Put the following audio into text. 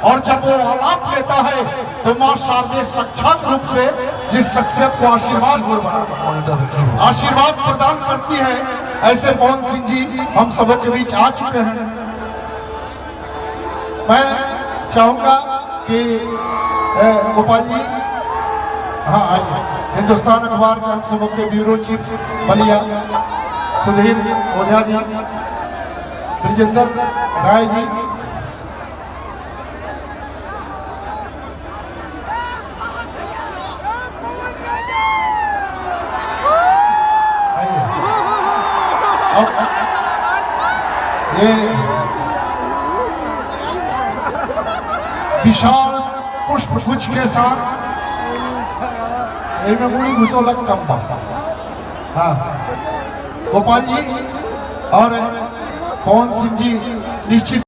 और जब वो आलाप लेता है तो माँ शारदे साक्षात रूप से जिस शख्सियत को आशीर्वाद प्रदान करती है, ऐसे पवन सिंह जी हम सबों के बीच आ चुके हैं। मैं चाहूंगा कि गोपाल जी हाँ आइए। हिंदुस्तान अखबार के हम सबों के ब्यूरो चीफ बलिया सुधीर ओझा जी, ब्रिजेंद्र राय जी, ये विशाल पुष्प गुच्छ के साथ में मुड़ी घुसोलक कंबा हाँ गोपाल जी और पवन सिंह जी निश्चित